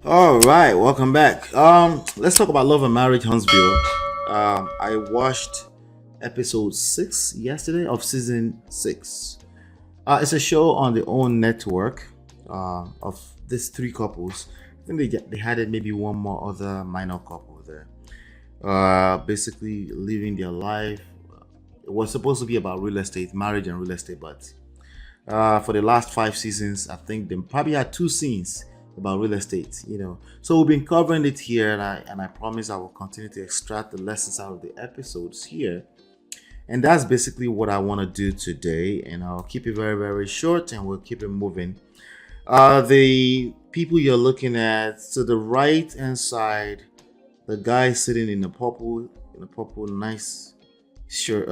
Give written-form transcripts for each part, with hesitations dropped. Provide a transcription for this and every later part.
All right, welcome back. Let's talk about Love and Marriage Huntsville. I watched episode 6 yesterday of season 6. It's a show on the own network of these three couples. I think they had it maybe one more other minor couple there. Basically living their life. It was supposed to be about real estate, marriage and real estate, but for the last 5 seasons, I think they probably had 2 scenes about real estate. So we've been covering it here, and I promise I will continue to extract the lessons out of the episodes here. And that's basically what I want to do today. And I'll keep it very, very short, and we'll keep it moving. The people you're looking at to the right hand side, the guy sitting in a purple, nice shirt,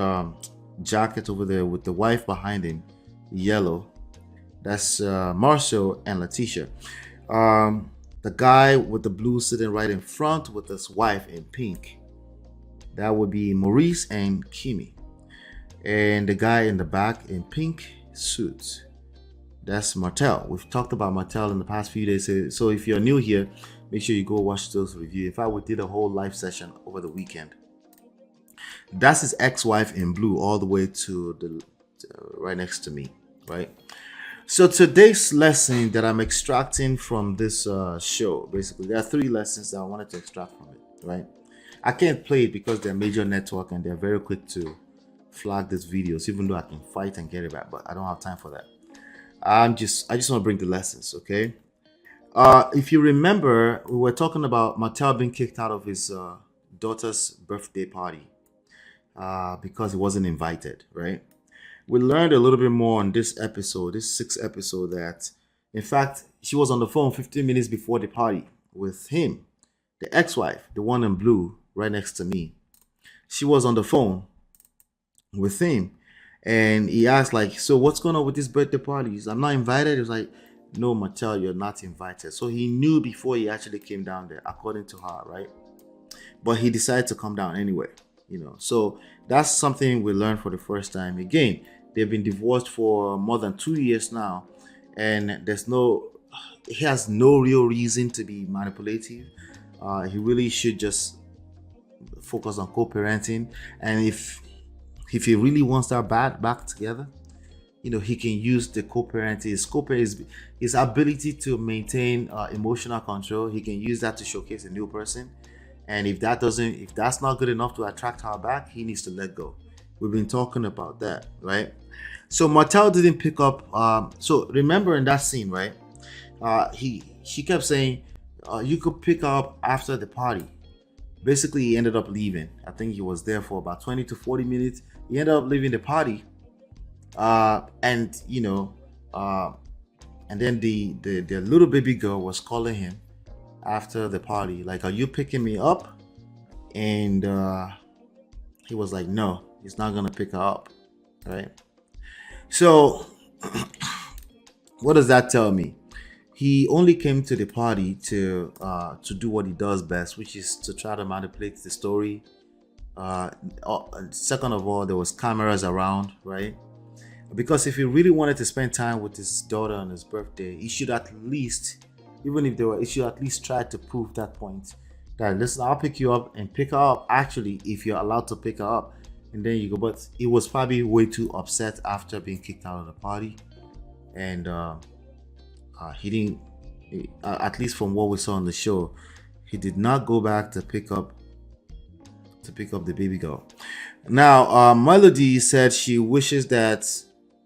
jacket over there with the wife behind him, yellow. That's Marshall and Letitia. The guy with the blue sitting right in front with his wife in pink. That would be Maurice and Kimmy. And the guy in the back in pink suit. That's Martel. We've talked about Martel in the past few days. So if you're new here, make sure you go watch those reviews. In fact, we did a whole live session over the weekend. That's his ex-wife in blue, all the way to the right next to me, right? So today's lesson that I'm extracting from this show, basically, there are 3 lessons that I wanted to extract from it, right? I can't play it because they're major network and they're very quick to flag these videos, even though I can fight and get it back, but I don't have time for that. I just want to bring the lessons, okay? If you remember, we were talking about Mattel being kicked out of his daughter's birthday party because he wasn't invited, right? We learned a little bit more on this episode, this 6th episode, that in fact she was on the phone 15 minutes before the party with him, the ex-wife, the one in blue right next to me. She was on the phone with him, and he asked, like, so what's going on with this birthday parties? I'm not invited. He was like, no, Mattel, you're not invited. So he knew before he actually came down there, according to her, right? But he decided to come down anyway. So that's something we learned for the first time. Again, they've been divorced for more than 2 years now, and he has no real reason to be manipulative. He really should just focus on co-parenting, and if he really wants that back together, he can use the co-parenting, his ability to maintain emotional control. He can use that to showcase a new person. And if that's not good enough to attract her back, he needs to let go. We've been talking about that, right? So Martel didn't pick up. So remember in that scene, right? She kept saying, "You could pick up after the party." Basically, he ended up leaving. I think he was there for about 20 to 40 minutes. He ended up leaving the party, and and then the little baby girl was calling him after the party, like, are you picking me up? And he was like, no, he's not gonna pick her up, right? So what does that tell me? He only came to the party to do what he does best, which is to try to manipulate the story. Second of all, there was cameras around, right? Because if he really wanted to spend time with his daughter on his birthday, he should at least, even if they were, he should at least try to prove that point. That, listen, I'll pick you up and pick her up. Actually, if you're allowed to pick her up, and then you go. But he was probably way too upset after being kicked out of the party, and he didn't. At least from what we saw on the show, he did not go back to pick up the baby girl. Now, Melody said she wishes that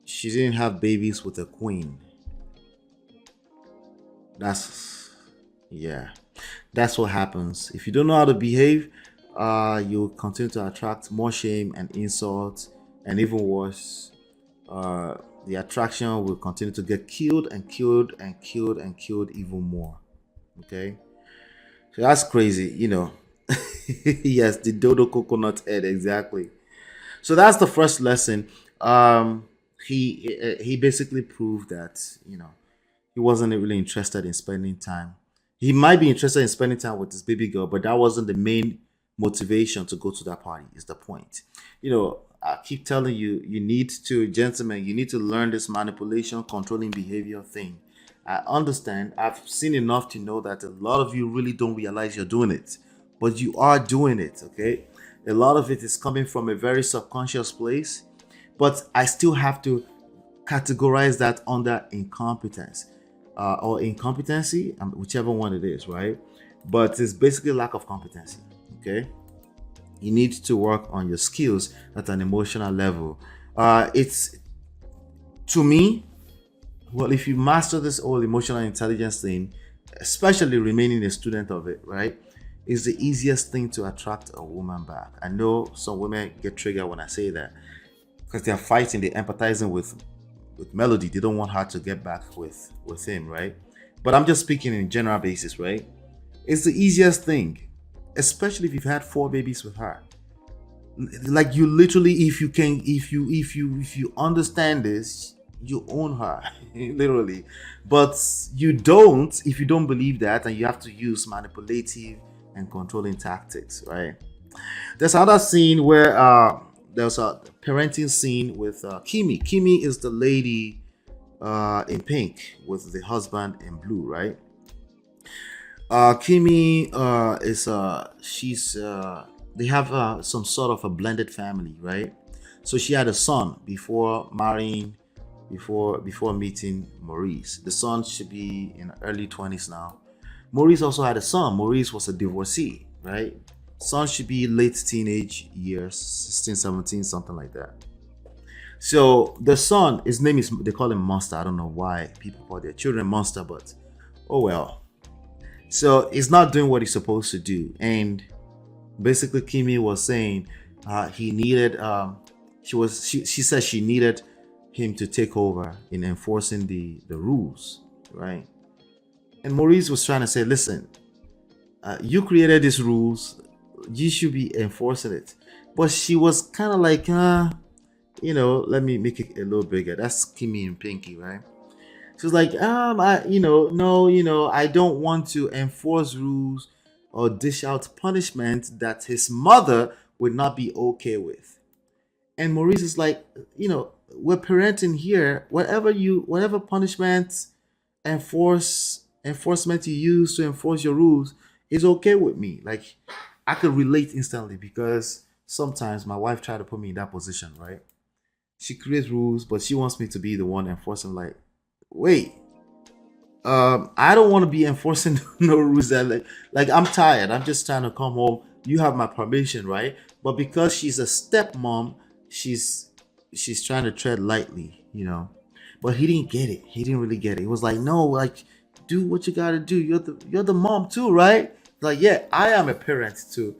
she didn't have babies with a queen. That's Yeah, that's what happens if you don't know how to behave. You'll continue to attract more shame and insults, and even worse, uh, the attraction will continue to get killed and killed and killed and killed even more. Okay, so that's crazy. Yes, the dodo coconut head, exactly. So that's the first lesson. He basically proved that he wasn't really interested in spending time. He might be interested in spending time with his baby girl, but that wasn't the main motivation to go to that party. Is the point? I keep telling you, gentlemen, you need to learn this manipulation, controlling behavior thing. I understand. I've seen enough to know that a lot of you really don't realize you're doing it, but you are doing it, okay? A lot of it is coming from a very subconscious place, but I still have to categorize that under incompetence or incompetency, whichever one it is, right? But it's basically lack of competency, okay? You need to work on your skills at an emotional level. It's to me, well, if you master this whole emotional intelligence thing, especially remaining a student of it, right, is the easiest thing to attract a woman back. I know some women get triggered when I say that because they're fighting, they're empathizing with Melody. They don't want her to get back with him, right? But I'm just speaking in general basis, right? It's the easiest thing, especially if you've had four babies with her. Like you literally, if you understand this, you own her, literally. But you don't if you don't believe that, and you have to use manipulative and controlling tactics, right? There's another scene where there's a parenting scene with Kimi. Kimi is the lady in pink with the husband in blue, right? Kimi is she's they have some sort of a blended family, right? So she had a son before marrying, before meeting Maurice. The son should be in early 20s now. Maurice also had a son. Maurice was a divorcee, right? Son should be late teenage years, 16, 17, something like that. So the son, his name is, they call him Monster. I don't know why people call their children Monster, but oh well. So he's not doing what he's supposed to do. And basically Kimi was saying he needed, she said she needed him to take over in enforcing the rules, right? And Maurice was trying to say, listen, you created these rules, you should be enforcing it. But she was kind of like, let me make it a little bigger. That's Kimmy and Pinky, right? She was like, no, I don't want to enforce rules or dish out punishment that his mother would not be okay with. And Maurice is like, we're parenting here. Whatever punishment enforcement you use to enforce your rules is okay with me. Like, I could relate instantly because sometimes my wife tried to put me in that position, right? She creates rules, but she wants me to be the one enforcing. Like, wait, I don't want to be enforcing no rules that like I'm tired. I'm just trying to come home. You have my permission, right? But because she's a stepmom, she's trying to tread lightly, But he didn't get it. He didn't really get it. He was like, no, like, do what you gotta do. You're the mom too, right? Like, yeah, I am a parent to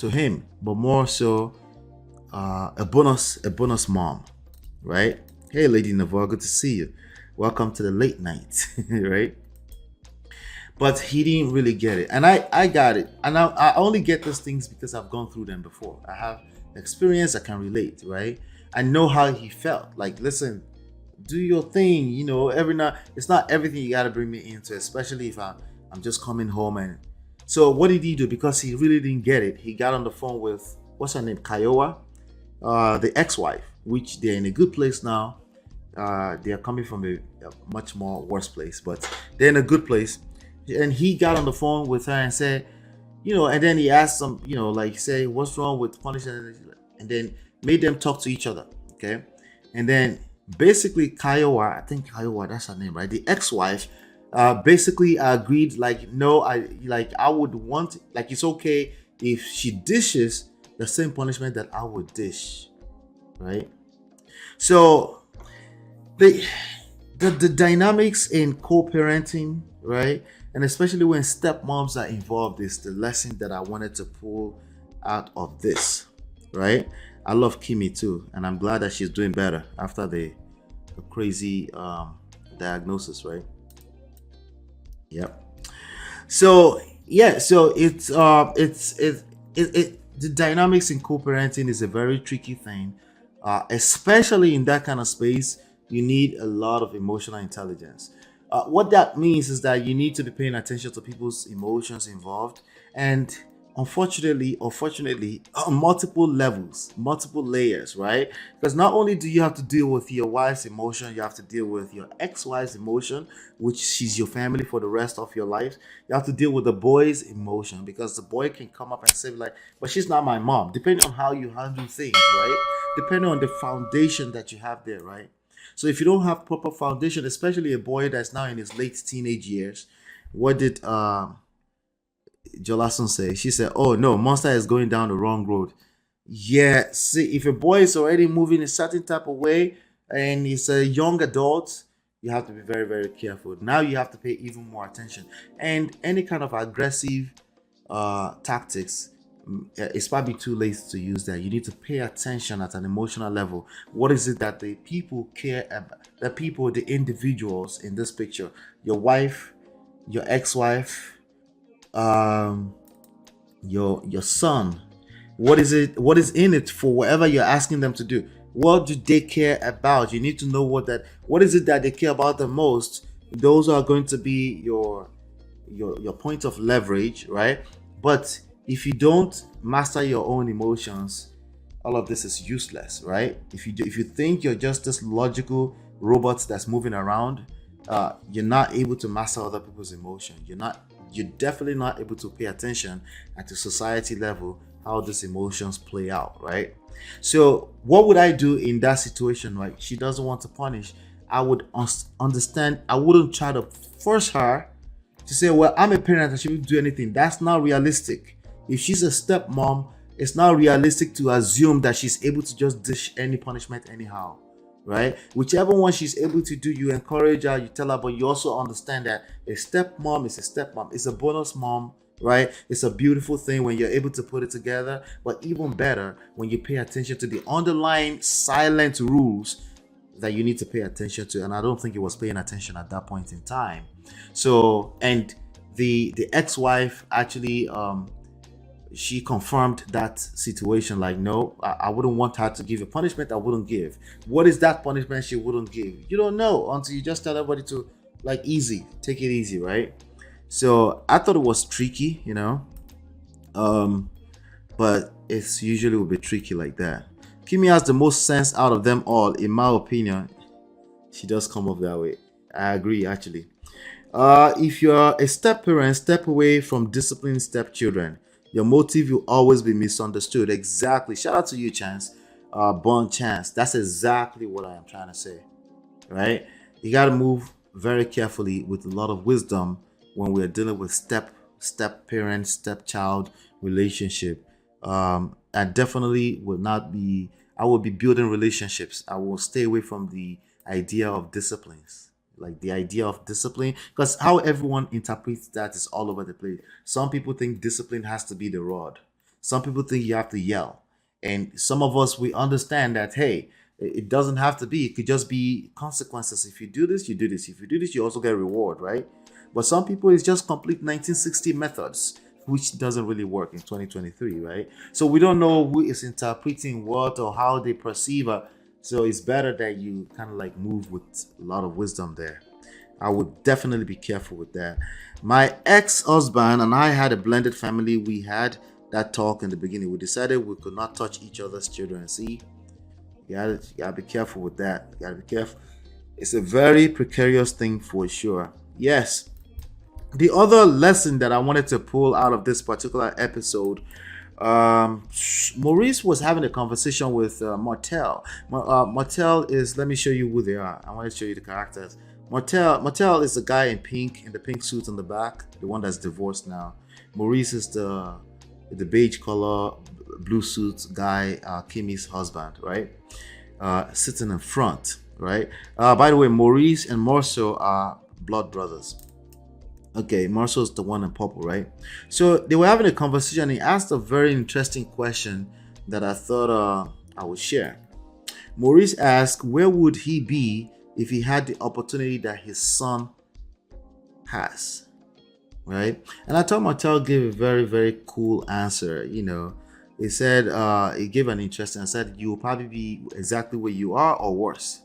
him, but more so a bonus mom, right? Hey, Lady Navarre, good to see you. Welcome to the late night, right? But he didn't really get it, and I got it, and I only get those things because I've gone through them before. I have experience. I can relate, right? I know how he felt. Like, listen, do your thing, every now. It's not everything you gotta bring me into, especially if I'm just coming home. And so what did he do? Because he really didn't get it, he got on the phone with, what's her name, Kiowa, the ex-wife, which they're in a good place now. They are coming from a much more worse place, but they're in a good place. And he got on the phone with her and said, and then he asked them, like, say, what's wrong with punishment? And then made them talk to each other, okay? And then basically Kiowa, I think Kiowa, that's her name, right? The ex-wife basically agreed, like, no, I would want, like, it's okay if she dishes the same punishment that I would dish, right? So the dynamics in co-parenting, right, and especially when stepmoms are involved, is the lesson that I wanted to pull out of this, right? I love Kimi too, and I'm glad that she's doing better after the crazy diagnosis, right? Yep. So yeah, so the dynamics in co-parenting is a very tricky thing, especially in that kind of space. You need a lot of emotional intelligence. What that means is that you need to be paying attention to people's emotions involved, and unfortunately or fortunately, on multiple levels, multiple layers, right? Because not only do you have to deal with your wife's emotion, you have to deal with your ex-wife's emotion, which she's your family for the rest of your life. You have to deal with the boy's emotion, because the boy can come up and say like, but she's not my mom, depending on how you handle things, right? Depending on the foundation that you have there, right? So if you don't have proper foundation, especially a boy that's now in his late teenage years, what did Jolason say? She said, "Oh no, Monster is going down the wrong road." Yeah, see, if a boy is already moving a certain type of way and he's a young adult, you have to be very, very careful. Now you have to pay even more attention. And any kind of aggressive tactics, it's probably too late to use that. You need to pay attention at an emotional level. What is it that the people care about? The people, the individuals in this picture, your wife, your ex-wife, um, your son. What is it? What is in it for whatever you're asking them to do? What do they care about? You need to know what is it that they care about the most. Those are going to be your point of leverage, right? But if you don't master your own emotions, all of this is useless, right? If you think you're just this logical robot that's moving around, you're not able to master other people's emotion. You're definitely not able to pay attention at the society level how these emotions play out, right? So what would I do in that situation, right? She doesn't want to punish. I would understand. I wouldn't try to force her to say, well, I'm a parent and she will do anything. That's not realistic. If she's a stepmom, it's not realistic to assume that she's able to just dish any punishment anyhow, right? Whichever one she's able to do, you encourage her, you tell her, but you also understand that a stepmom is a stepmom. It's a bonus mom, right? It's a beautiful thing when you're able to put it together, but even better when you pay attention to the underlying silent rules that you need to pay attention to. And I don't think he was paying attention at that point in time. So, and the ex-wife actually she confirmed that situation, like, no, I wouldn't want her to give a punishment I wouldn't give. What is that punishment she wouldn't give? You don't know until you just tell everybody to, like, take it easy, right? So I thought it was tricky, but it's usually will be tricky like that. Kimi has the most sense out of them all, in my opinion. She does come off that way. I agree, actually. If you're a step parent, step away from disciplining stepchildren. Your motive will always be misunderstood. Exactly. Shout out to you, Chance. Born Chance. That's exactly what I am trying to say. Right? You got to move very carefully with a lot of wisdom when we're dealing with step parent, stepchild relationship. I definitely would not be. I will be building relationships. I will stay away from the idea of disciplines, like the idea of discipline, because how everyone interprets that is all over the place. Some people think discipline has to be the rod. Some people think you have to yell, and some of us, we understand that, hey, it doesn't have to be. It could just be consequences. If you do this, you do this. If you do this, you also get a reward, right? But some people, it's just complete 1960 methods, which doesn't really work in 2023, right? So we don't know who is interpreting what or how they perceive it. So it's better that you kind of like move with a lot of wisdom there. I would definitely be careful with that. My ex-husband and I had a blended family. We had that talk in the beginning. We decided we could not touch each other's children. See, you gotta be careful with that. You gotta be careful. It's a very precarious thing for sure. Yes. The other lesson that I wanted to pull out of this particular episode, Maurice was having a conversation with Martel. Martel is, let me show you who they are. I want to show you the characters. Martel is the guy in pink, in the pink suit on the back, the one that's divorced now. Maurice is the beige color, blue suit guy, Kimi's husband, right? Sitting in front, right? By the way, Maurice and Marceau are blood brothers. Okay, Marcel's the one in purple, right? So they were having a conversation. He asked a very interesting question that I thought I would share. Maurice asked, where would he be if he had the opportunity that his son has, right? And I thought Martel gave a very, very cool answer. He said, he gave an interesting and said, you will probably be exactly where you are or worse.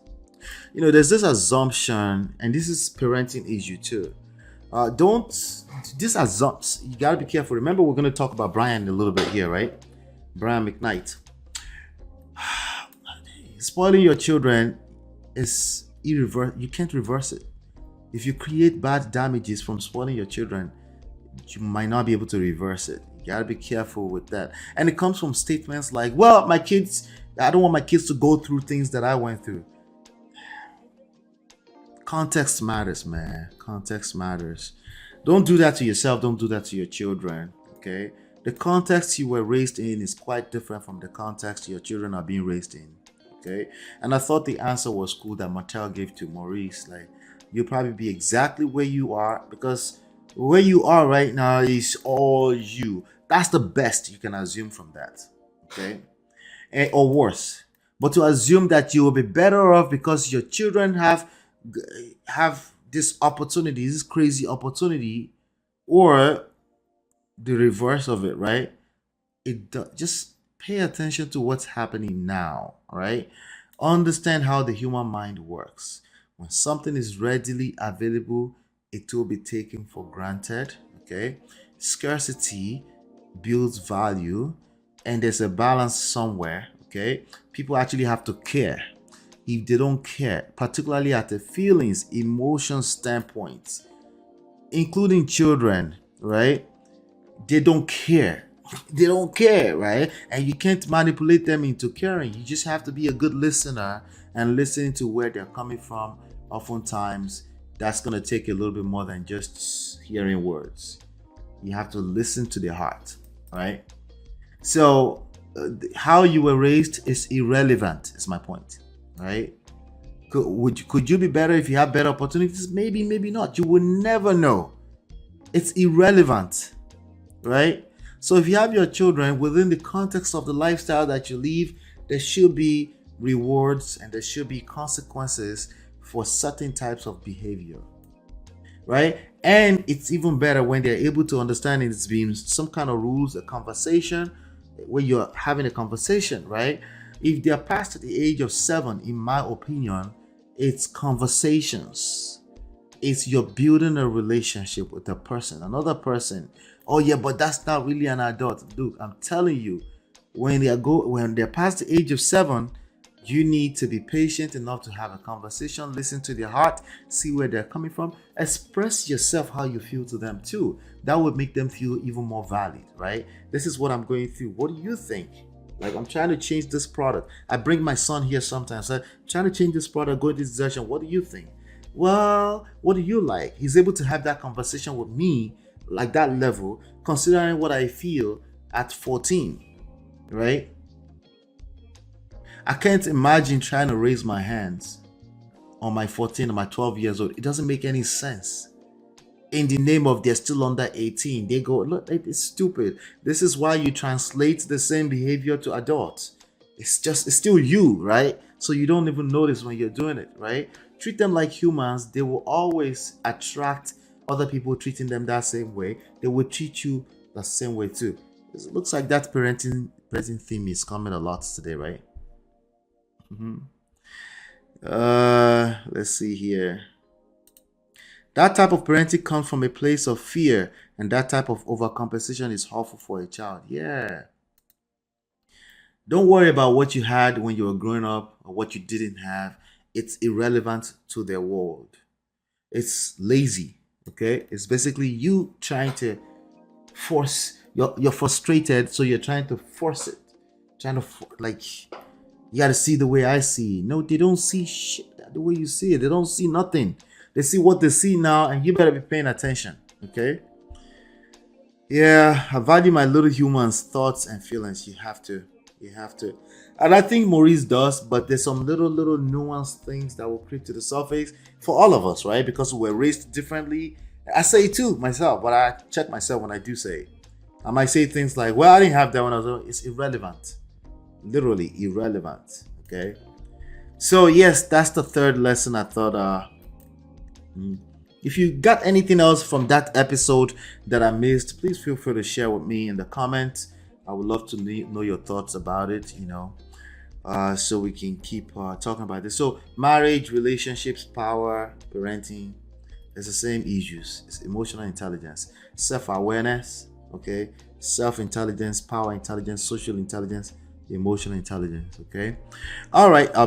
There's this assumption, and this is parenting issue too. Don't This assumpts. You gotta be careful. Remember, we're gonna talk about Brian a little bit here, right? Brian McKnight. Spoiling your children is irreversible. You can't reverse it. If you create bad damages from spoiling your children, you might not be able to reverse it. You gotta be careful with that. And it comes from statements like, well, I don't want my kids to go through things that I went through. Context matters, man. Context matters. Don't do that to yourself. Don't do that to your children. Okay? The context you were raised in is quite different from the context your children are being raised in. Okay? And I thought the answer was cool that Martel gave to Maurice. Like, you'll probably be exactly where you are, because where you are right now is all you. That's the best you can assume from that. Okay? Or worse. But to assume that you will be better off because your children have this opportunity, this crazy opportunity, or the reverse of it, right? Just pay attention to what's happening now, right? Understand how the human mind works. When something is readily available, it will be taken for granted. Okay, scarcity builds value, and there's a balance somewhere. Okay, people actually have to care. If they don't care, particularly at the feelings, emotion standpoint, including children, right? They don't care. They don't care, right? And you can't manipulate them into caring. You just have to be a good listener and listen to where they're coming from. Oftentimes, that's going to take a little bit more than just hearing words. You have to listen to their heart, right? So, how you were raised is irrelevant, is my point, right? Could you be better if you have better opportunities? Maybe, maybe not. You will never know. It's irrelevant, right? So if you have your children within the context of the lifestyle that you live, there should be rewards and there should be consequences for certain types of behavior, right? And it's even better when they're able to understand it's being some kind of rules, a conversation, where you're having a conversation, right? If they're past the age of 7, in my opinion, it's conversations. It's you're building a relationship with a person, another person. Oh yeah, but that's not really an adult. Look, I'm telling you, when they're past the age of 7, you need to be patient enough to have a conversation, listen to their heart, see where they're coming from, express yourself how you feel to them too. That would make them feel even more valid, right? This is what I'm going through. What do you think? Like, I'm trying to change this product. I bring my son here sometimes. I'm trying to change this product, go in this direction. What do you think? Well, what do you like? He's able to have that conversation with me, like that level, considering what I feel at 14, right? I can't imagine trying to raise my hands on my 14 or my 12 years old. It doesn't make any sense. In the name of they're still under 18, they go, look, it's stupid. This is why you translate the same behavior to adults. It's still you, right? So you don't even notice when you're doing it, right? Treat them like humans. They will always attract other people treating them that same way. They will treat you the same way too. It looks like that parenting theme is coming a lot today, right? Let's see here. That type of parenting comes from a place of fear, and that type of overcompensation is harmful for a child. Yeah. Don't worry about what you had when you were growing up or what you didn't have. It's irrelevant to their world. It's lazy. Okay? It's basically you trying to force, you're frustrated, so you're trying to force it. Trying to, like, you got to see the way I see. No, they don't see shit the way you see it. They don't see nothing. They see what they see now, and you better be paying attention. Okay? Yeah, I value my little humans' thoughts and feelings. You have to. And I think Maurice does, but there's some little nuanced things that will creep to the surface for all of us, right? Because we're raised differently. I say it too myself, but I check myself when I do say it. I might say things like, well, I didn't have that when I was little. It's irrelevant. Literally irrelevant. Okay? So yes, that's the third lesson I thought. If you got anything else from that episode that I missed, please feel free to share with me in the comments. I would love to know your thoughts about it, so we can keep talking about this. So marriage, relationships, power, parenting, It's the same issues. It's emotional intelligence, self-awareness, okay, self-intelligence, power intelligence, social intelligence, emotional intelligence. Okay. All right. I'll be